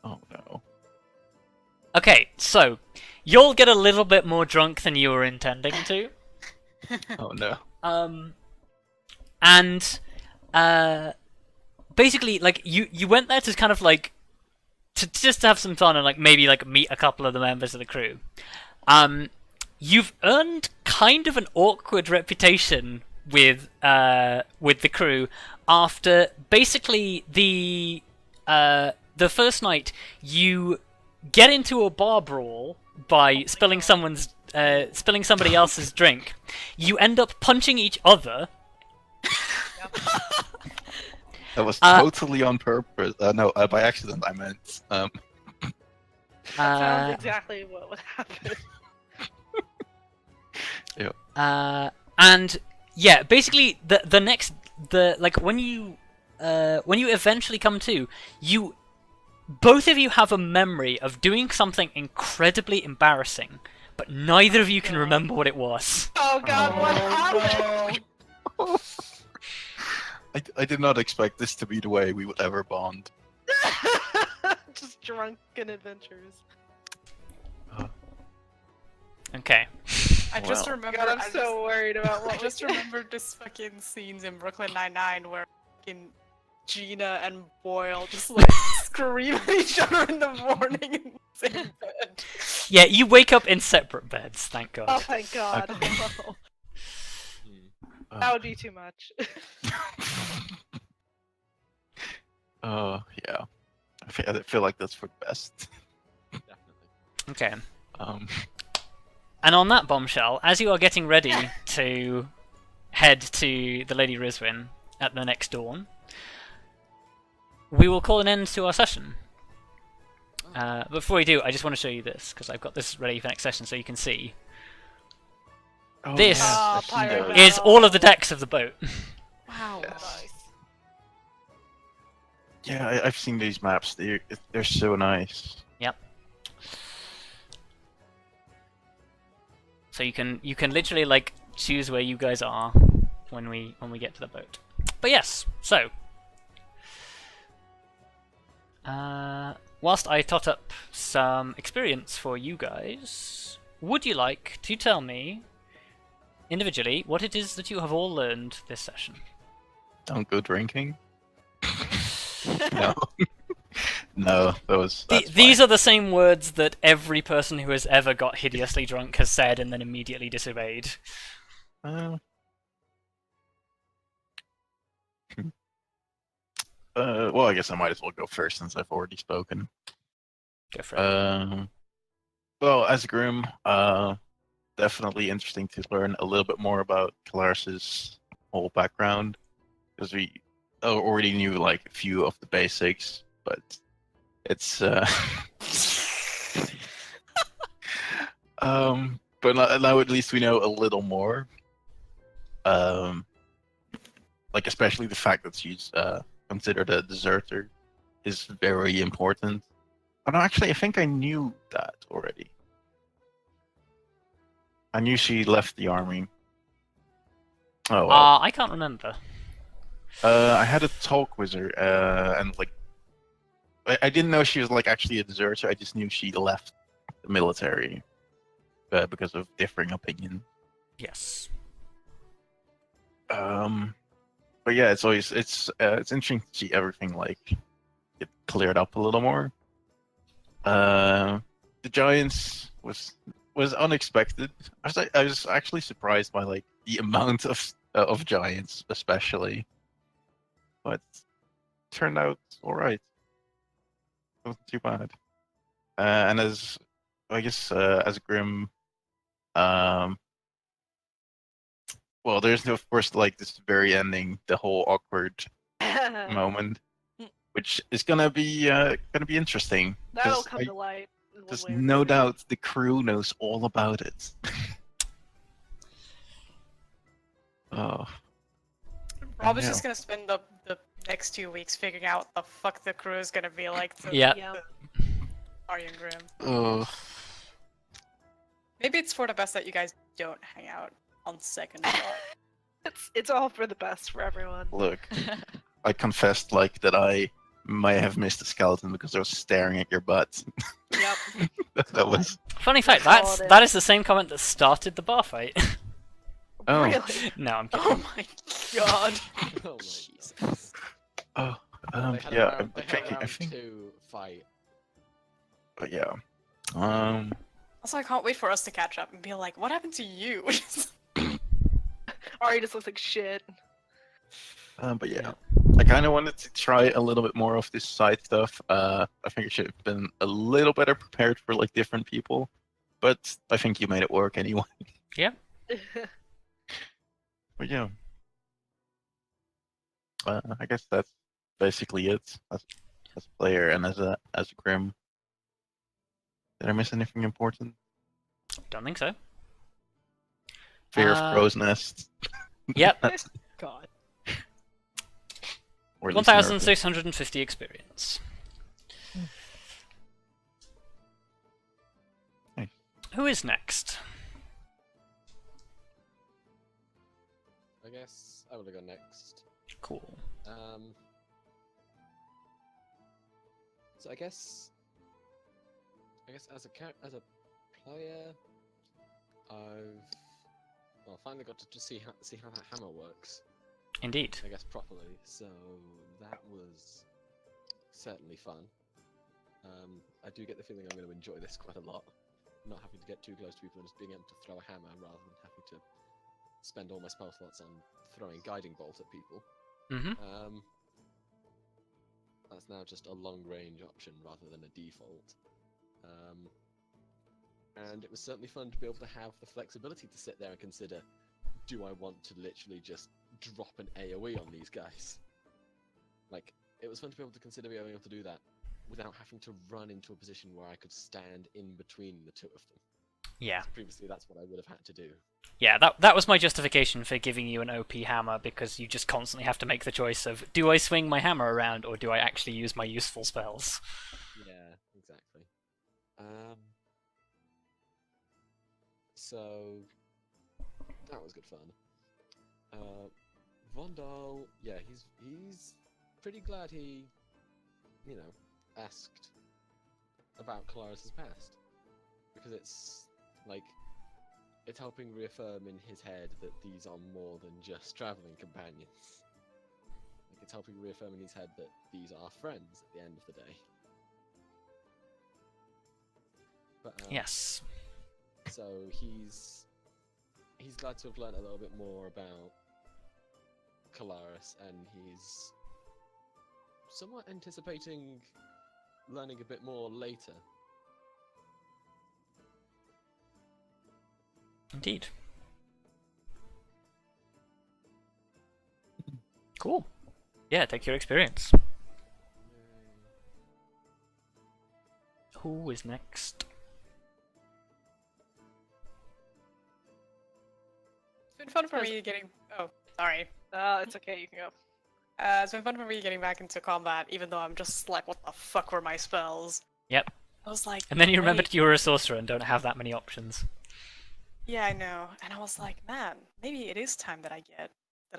oh no. okay, so you'll get a little bit more drunk than you were intending to. Oh no. And basically, like you went there to kind of like to just have some fun and like maybe like meet a couple of the members of the crew. You've earned kind of an awkward reputation with the crew after basically the first night you get into a bar brawl by spilling somebody else's drink. You end up punching each other. That was totally on purpose. No, by accident. I meant. That sounds exactly what would happen. And yeah, basically when you eventually come to, both of you have a memory of doing something incredibly embarrassing, but neither of you can remember what it was. Oh god, what happened? I did not expect this to be the way we would ever bond. Just drunken adventures. Okay. I just Wow. remember. God, I'm I so worried about I what just remembered this fucking scenes in Brooklyn Nine-Nine where fucking Gina and Boyle just like scream at each other in the morning in the same bed. Yeah, you wake up in separate beds, thank God. Oh thank god. Hmm. That would be too much. Yeah. I feel like that's for the best. Definitely. Okay. Um, And on that bombshell, as you are getting ready to head to the Lady Rizwin at the next dawn, we will call an end to our session. But before we do, I just want to show you this, because I've got this ready for next session so you can see. Oh, This yes, Ah, I've seen pirate those. is all of the decks of the boat. Wow. Yes. Yeah, I've seen these maps. They're so nice. Yep. So you can literally like choose where you guys are when we get to the boat. But yes, so whilst I tot up some experience for you guys, would you like to tell me individually what it is that you have all learned this session? Don't go drinking. No. No, These are the same words that every person who has ever got hideously drunk has said and then immediately disobeyed. Well, I guess I might as well go first since I've already spoken. Go for it. Well, as a Grim, definitely interesting to learn a little bit more about Kelariis' whole background, because we already knew like a few of the basics, but it's but now at least we know a little more. Like especially the fact that she's considered a deserter is very important. Oh no, actually, I think I knew that already. I knew she left the army. Oh well. I can't remember. I had a talk with her, and like, I didn't know she was like actually a deserter. I just knew she left the military because of differing opinion. Yes. But yeah, it's always it's interesting to see everything like get cleared up a little more. The giants was unexpected. I was actually surprised by like the amount of giants, especially. But turned out all right. Wasn't too bad. And as I guess as a Grim, well, there's of course like this very ending, the whole awkward moment, which is gonna be interesting. That'll come to light. in one There's way or no another. doubt the crew knows all about it. Oh. Rob is Yeah. just gonna spend the next 2 weeks figuring out what the fuck the crew is gonna be like to Yeah. Yeah. Arya and Grim. Oh. Maybe it's for the best that you guys don't hang out on second thought. It's all for the best for everyone. Look, I confessed like that I might have missed a skeleton because I was staring at your butt. Yep. that was. Funny fact, That's all it that is. is the same comment that started the bar fight. Oh. Really? No, I'm kidding. Oh my god. Oh my Jesus. Oh. They had Yeah. a round, I they had a think. round 2 fight. But yeah. Also, I can't wait for us to catch up and be like, what happened to you? Arya just looks like shit. But yeah. I kind of wanted to try a little bit more of this side stuff. I think I should have been a little better prepared for like different people, but I think you made it work anyway. Yeah. But yeah. I guess that's basically it as a player and as a Grim. Did I miss anything important? Don't think so. Fear of crow's nest. Yep. God. Or at least nervous. 1,650 experience. Nice. Who is next? I guess I will go next. Cool. So I guess as a player, I've finally got to see how that hammer works. Indeed. I guess properly. So that was certainly fun. I do get the feeling I'm going to enjoy this quite a lot. Not having to get too close to people and just being able to throw a hammer rather than having to spend all my spell slots on throwing guiding bolt at people. Mm-hmm. That's now just a long range option rather than a default. And it was certainly fun to be able to have the flexibility to sit there and consider, do I want to literally just drop an AoE on these guys? Like, it was fun to be able to consider being able to do that without having to run into a position where I could stand in between the two of them. Yeah. Previously, that's what I would have had to do. Yeah, that was my justification for giving you an OP hammer, because you just constantly have to make the choice of, do I swing my hammer around, or do I actually use my useful spells? Yeah, exactly. So that was good fun. Vondal, yeah, he's pretty glad he, asked about Kelariis' past, because it's like, it's helping reaffirm in his head that these are more than just traveling companions. Like, it's helping reaffirm in his head that these are friends at the end of the day. But, Yes. So he's glad to have learned a little bit more about Kelariis, and he's somewhat anticipating learning a bit more later. Indeed. Cool. Yeah, take your experience. Who is next? It's been fun for me getting. Oh, sorry. It's okay, you can go. It's been fun for me getting back into combat, even though I'm just like, what the fuck were my spells? Yep. I was like, And then you wait. remembered you were a sorcerer and don't have that many options. Yeah, I know. And I was like, man, maybe it is time that I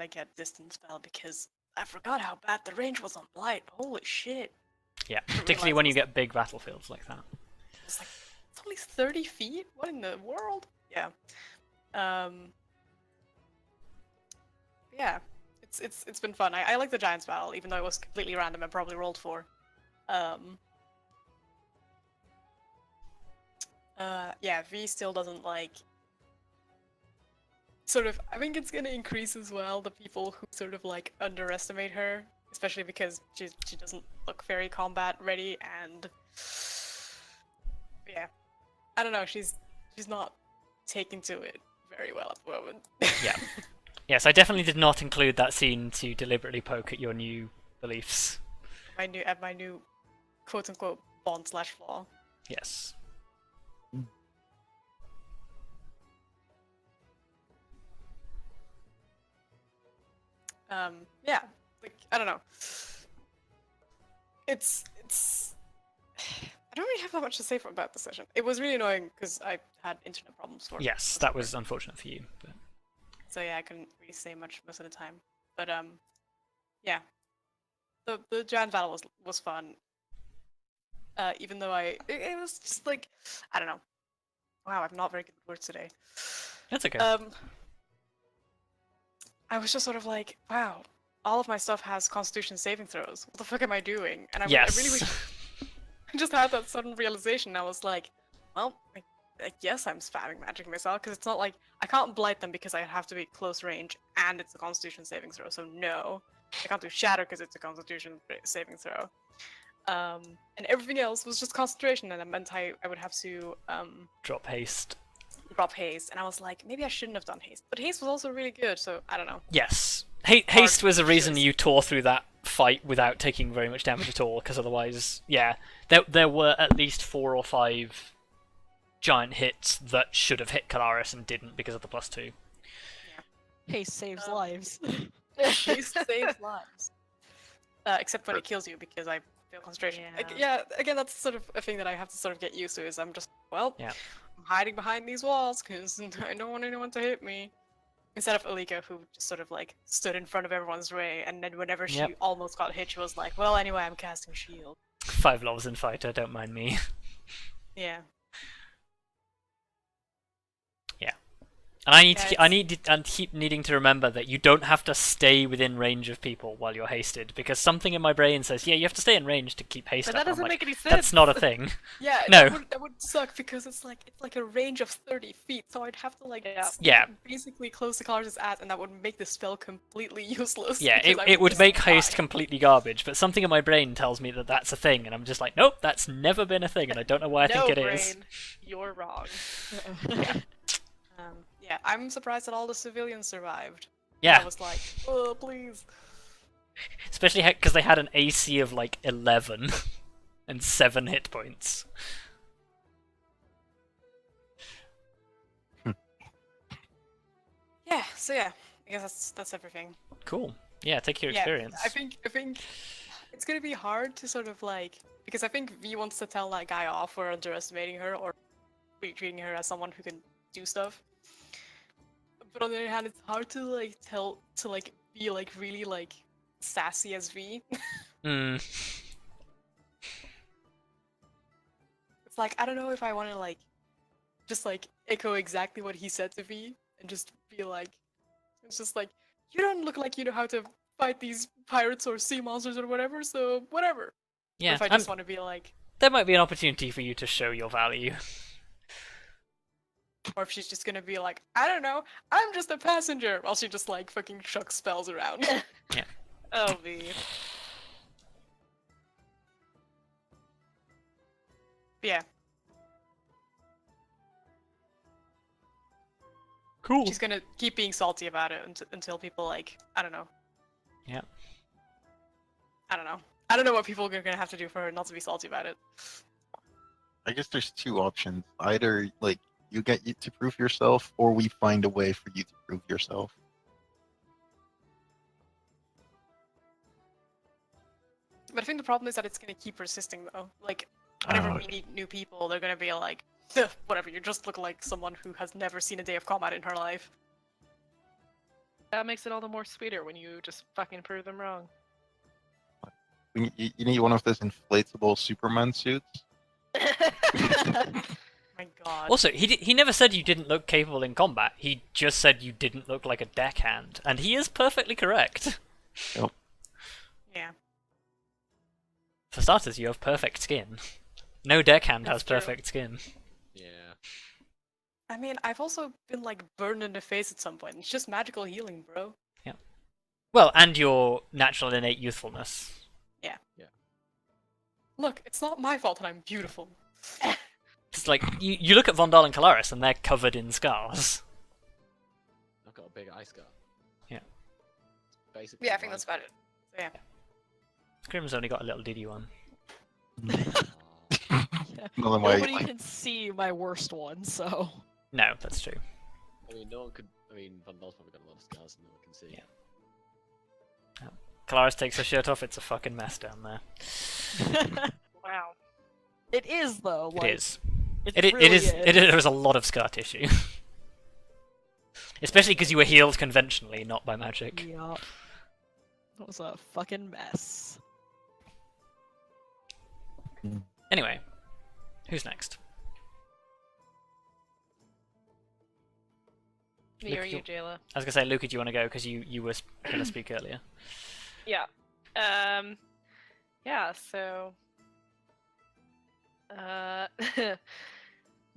get distance spell, because I forgot how bad the range was on Blight. Holy shit. Yeah, didn't particularly realize when it you was get big battlefields like that. It's like, it's only 30 feet? What in the world? Yeah. Yeah. It's been fun. I like the Giants battle, even though it was completely random and probably rolled for. Yeah, V still doesn't like. Sort of, I think it's gonna increase as well, the people who sort of like underestimate her, especially because she doesn't look very combat ready, and yeah, I don't know, she's not taken to it very well at the moment. Yeah. Yes, I definitely did not include that scene to deliberately poke at your new beliefs. my new quote unquote bond/flaw. Yes. Yeah, like, I don't know. It's I don't really have that much to say about the session. It was really annoying because I had internet problems for Yes, that was unfortunate for you. But... So yeah, I couldn't really say much most of the time. But yeah, the Jan battle was fun. Even though it was just like, I don't know. Wow, I'm not very good with words today. That's okay. I was just sort of like, wow, all of my stuff has Constitution saving throws. What the fuck am I doing? And I really wish I just had that sudden realization. I was like, well, I guess I'm spamming magic missile, because it's not like I can't blight them because I have to be close range and it's a Constitution saving throw. So no, I can't do shatter because it's a Constitution saving throw. And everything else was just concentration, and it meant I would have to Drop haste. drop haste, and I was like, maybe I shouldn't have done haste. But haste was also really good, so I don't know. Yes. Haste was the reason choice. you tore through that fight without taking very much damage at all, because otherwise, yeah, there were at least 4 or 5 giant hits that should have hit Kelariis and didn't because of the +2. Haste saves lives. Haste saves lives. Except when it kills you, because I feel concentration. Yeah, again, that's sort of a thing that I have to sort of get used to, is I'm just, well, Yeah. I'm hiding behind these walls because I don't want anyone to hit me. Instead of Alika, who just sort of like stood in front of everyone's way, and then whenever she Yep. almost got hit, she was like, well, anyway, I'm casting shield. 5 levels in fighter, don't mind me. Yeah. And I need Yeah, to, I need to, and keep needing to remember that you don't have to stay within range of people while you're hasted, because something in my brain says, yeah, you have to stay in range to keep haste But up. that And I'm doesn't like, make any sense. that's not a thing. Yeah, No. that would suck, because it's like a range of 30 feet, so I'd have to like Yeah. basically close the Kelariis' ass, and that would make the spell completely useless. Yeah, because I it would just make die. haste completely garbage, but something in my brain tells me that that's a thing, and I'm just like, nope, that's never been a thing, and I don't know why I no, think it brain, is. you're wrong. Yeah, I'm surprised that all the civilians survived. Yeah, I was like, oh, please. especially because they had an AC of like 11 and 7 hit points. Yeah, so yeah, I guess that's everything. Cool. Yeah, take your Yeah, experience. I think it's gonna be hard to sort of like, because I think V wants to tell that guy off for underestimating her or treating her as someone who can do stuff. But on the other hand, it's hard to like be like really like sassy as V. Hmm. It's like I don't know if I want to like just like echo exactly what he said to V and just be like, it's just like you don't look like you know how to fight these pirates or sea monsters or whatever, so whatever. Or Yeah, if I just want to be like, there might be an opportunity for you to show your value. or if she's just gonna be like, I don't know, I'm just a passenger, while she just like fucking chucks spells around. Yeah. Oh, V. Yeah, Cool. she's gonna keep being salty about it until people like, I don't know. Yeah. I don't know. I don't know what people are gonna have to do for her not to be salty about it. I guess there's two options. Either like you get you to prove yourself, or we find a way for you to prove yourself. But I think the problem is that it's gonna keep persisting though. Like, whenever we meet new people, they're gonna be like, "Ugh, whatever, you just look like someone who has never seen a day of combat in her life." That makes it all the more sweeter when you just fucking prove them wrong. You need one of those inflatable Superman suits. My god. Also, he never said you didn't look capable in combat. He just said you didn't look like a deckhand, and he is perfectly correct. Yeah. For starters, you have perfect skin. No deckhand has That's true. perfect skin. Yeah. I mean, I've also been like burned in the face at some point. It's just magical healing, bro. Well, and your natural innate youthfulness. Look, it's not my fault that I'm beautiful. It's like you look at Vondal and Kelariis, and they're covered in scars. I've got a big eye scar. Yeah. It's basically Yeah, I think mine. that's about it. So yeah. Grim's only got a little diddy one. Aw. Another way. Nobody can see my worst one, so. No, that's true. I mean, no one could. I mean, Vondal's probably got a lot of scars and no one can see. Yeah. Kelariis takes her shirt off, it's a fucking mess down there. Wow. It is though. It Like, is. It, It really is. There is a lot of scar tissue. Especially because you were healed conventionally, not by magic. Yeah. It was a fucking mess. Anyway, who's next? Me Luka, or you, you- Jayla? I was gonna say, Luka, do you want to go? Because you were gonna speak earlier. Yeah. Yeah, so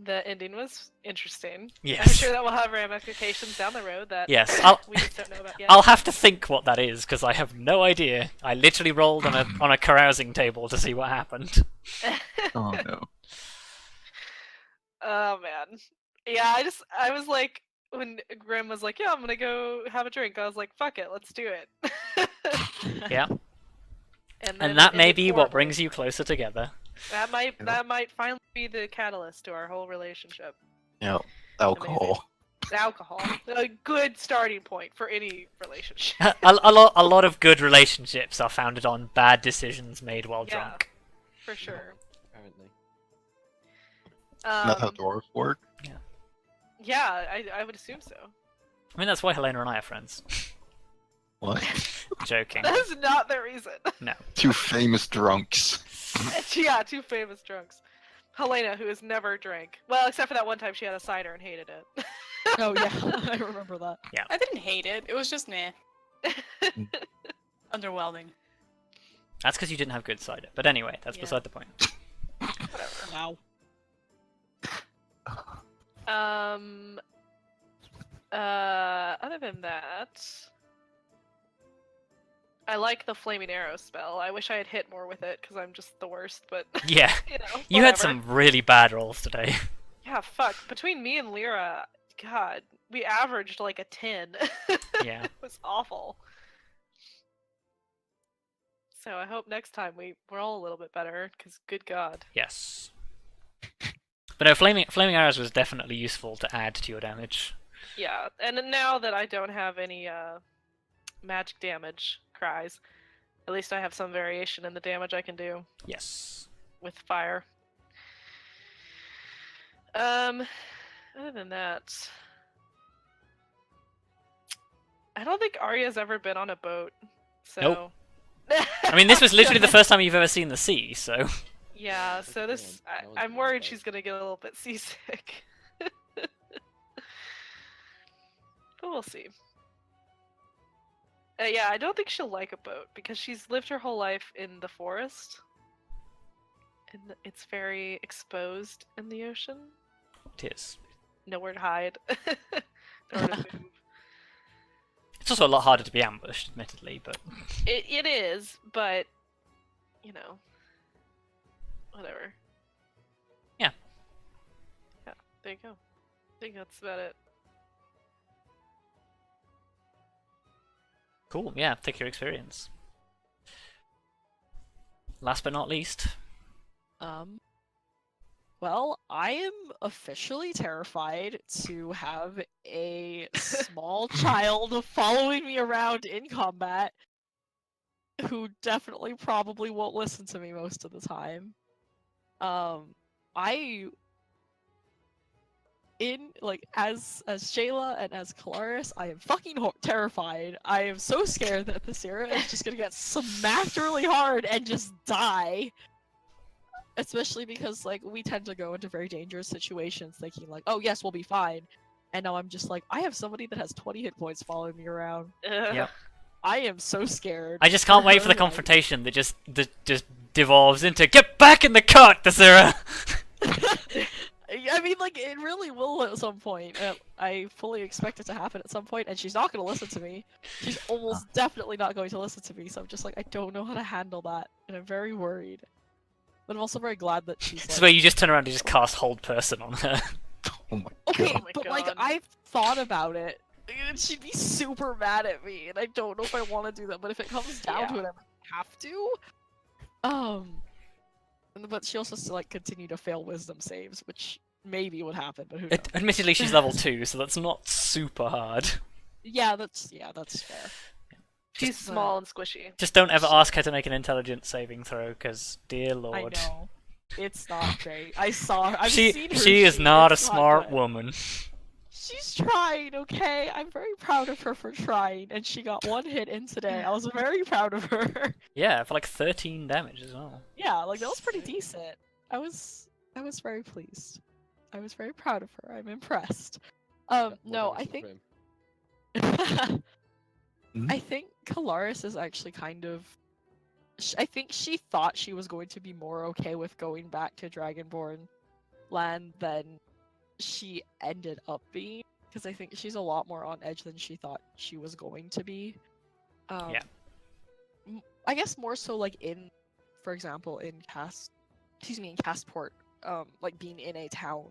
the ending was interesting. I'm Yes. sure that will have ramifications down the road that Yes, we just don't know about yet. I'll have to think what that is because I have no idea. I literally rolled on a carousing table to see what happened. Oh no. Oh man. Yeah, I was like, when Grim was like, yeah, I'm gonna go have a drink, I was like, fuck it, let's do it. Yeah, then and that it may ended be what horribly. brings you closer together. That might finally be the catalyst to our whole relationship. Yeah. Alcohol. Alcohol. A good starting point for any relationship. A lot of good relationships are founded on bad decisions made while Yeah. drunk. For sure. Apparently. Isn't that how dwarves work? Yeah, I would assume so. I mean, that's why Helena and I are friends. What? Joking. That's not the reason. No. Two famous drunks. Yeah, two famous drunks. Helena, who has never drank. Well, except for that one time she had a cider and hated it. Oh yeah, I remember that. I didn't hate it. It was just meh. Underwhelming. That's because you didn't have good cider. But anyway, that's Yeah. beside the point. Whatever. Wow. Other than that, I like the flaming arrow spell. I wish I had hit more with it because I'm just the worst. But Yeah. you know, You had whatever. some really bad rolls today. Yeah, fuck. Between me and Lyra, God, we averaged like a 10. Yeah. It was awful. So I hope next time we're all a little bit better, because good god. Yes. But no, flaming arrows was definitely useful to add to your damage. Yeah, and now that I don't have any magic damage cries, at least I have some variation in the damage I can do Yes. with fire. Other than that, I don't think Arya's ever been on a boat, so... Nope. I mean, this was literally the first time you've ever seen the sea, so... Yeah, so this... I'm worried she's gonna get a little bit seasick. But we'll see. Yeah, I don't think she'll like a boat, because she's lived her whole life in the forest. And it's very exposed in the ocean. It is. Nowhere to hide. Nowhere to move. It's also a lot harder to be ambushed, admittedly, but... It is, but... You know... Whatever. Yeah. Yeah, there you go. I think that's about it. Cool, yeah, take your experience. Last but not least. Well, I am officially terrified to have a small child following me around in combat who definitely probably won't listen to me most of the time. As Jayla and as Kelariis, I am fucking terrified. I am so scared that Tallithsyr is just gonna get smacked really hard and just die. Especially because, like, we tend to go into very dangerous situations thinking, like, oh yes, we'll be fine. And now I'm just like, I have somebody that has 20 hit points following me around. Yep. I am so scared. I just can't wait for the her, confrontation that just devolves into get back in the cart, Tallithsyr! I mean, like, it really will at some point. I fully expect it to happen at some point, and she's not going to listen to me. She's almost definitely not going to listen to me, so I'm just like, I don't know how to handle that, and I'm very worried. But I'm also very glad that she's This is like... where you just turn around and just cast Hold Person on her. Oh my Okay, god. my but like, God. I've thought about it, and she'd be super mad at me, and I don't know if I want to do that, but if it comes down to it, I have to. But she also has to, like, continue to fail wisdom saves, which maybe would happen, but who knows? Admittedly, she's level 2, so that's not super hard. Yeah, that's fair. She's small and squishy. Just don't ever ask her to make an intelligence saving throw, because, dear lord. I know. It's not great. I saw her. I've She seen her. is not a It's smart good. woman. She's trying, okay? I'm very proud of her for trying, and she got one hit in today. I was very proud of her. Yeah, for like 13 damage as well. Yeah, like, that was pretty decent. I was very pleased. I was very proud of her. I'm impressed. No, I think... I think Kelariis is actually kind of... I think she thought she was going to be more okay with going back to Dragonborn land than she ended up being. Because I think she's a lot more on edge than she thought she was going to be. Yeah. I guess more so like in, for example, in Castport, like being in a town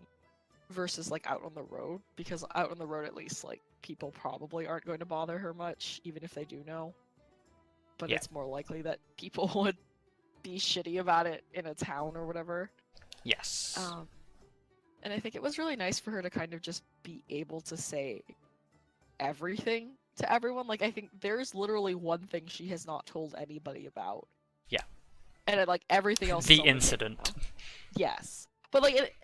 versus like out on the road. Because out on the road at least, like, people probably aren't going to bother her much, even if they do know. But Yeah. it's more likely that people would be shitty about it in a town or whatever. Yes. And I think it was really nice for her to kind of just be able to say everything to everyone. Like, I think there's literally one thing she has not told anybody about. Yeah. And like everything else. The is only incident. now. Yes. But like,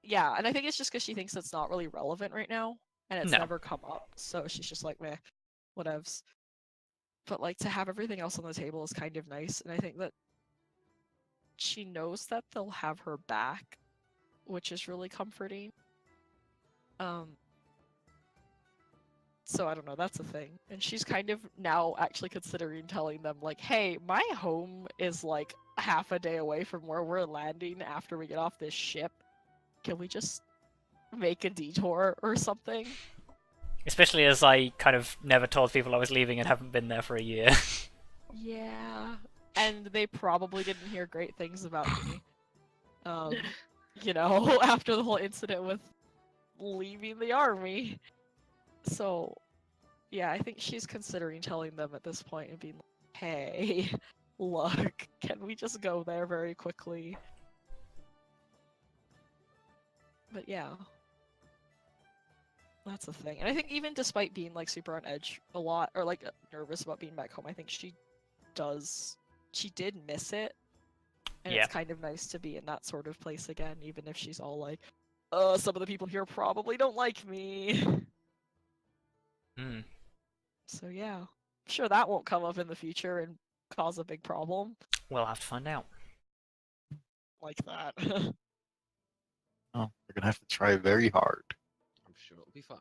yeah, and I think it's just because she thinks it's not really relevant right now, and it's No. never come up. So she's just like, meh, whatevs. But like, to have everything else on the table is kind of nice, and I think that she knows that they'll have her back, which is really comforting. So I don't know, that's a thing. And she's kind of now actually considering telling them, like, hey, my home is like half a day away from where we're landing after we get off this ship. Can we just make a detour or something? Especially as I kind of never told people I was leaving and haven't been there for a year. Yeah. And they probably didn't hear great things about me. You know, after the whole incident with leaving the army. So, yeah, I think she's considering telling them at this point and being like, hey, look, can we just go there very quickly? But yeah. That's the thing. And I think even despite being like super on edge a lot, or like nervous about being back home, I think she did miss it. And Yeah. it's kind of nice to be in that sort of place again, even if she's all like, some of the people here probably don't like me. Hmm. So yeah. I'm sure that won't come up in the future and cause a big problem We'll have to find out. like that. Oh, we're gonna have to try very hard. I'm sure it'll be fine.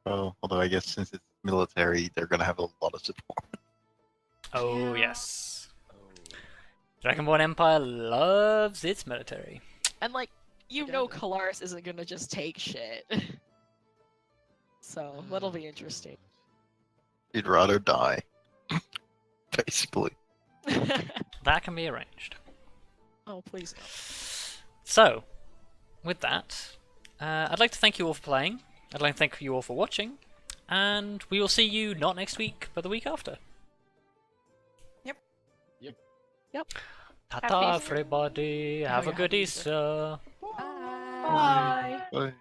Oh, although I guess since it's military, they're gonna have a lot of support. Oh, Yeah. yes. Oh, Dragonborn Empire loves its military. And like, you Okay, know then. Kelariis isn't gonna just take shit. So that'll be interesting. You'd rather die. Basically. That can be arranged. Oh, please no. So, with that, I'd like to thank you all for playing. I'd like to thank you all for watching. And we will see you not next week, but the week after. Yep. Yep. Yep. Ta-ta, Happy Easter. everybody. Have Oh, a yeah, good happy Easter. Easter. Bye. Bye.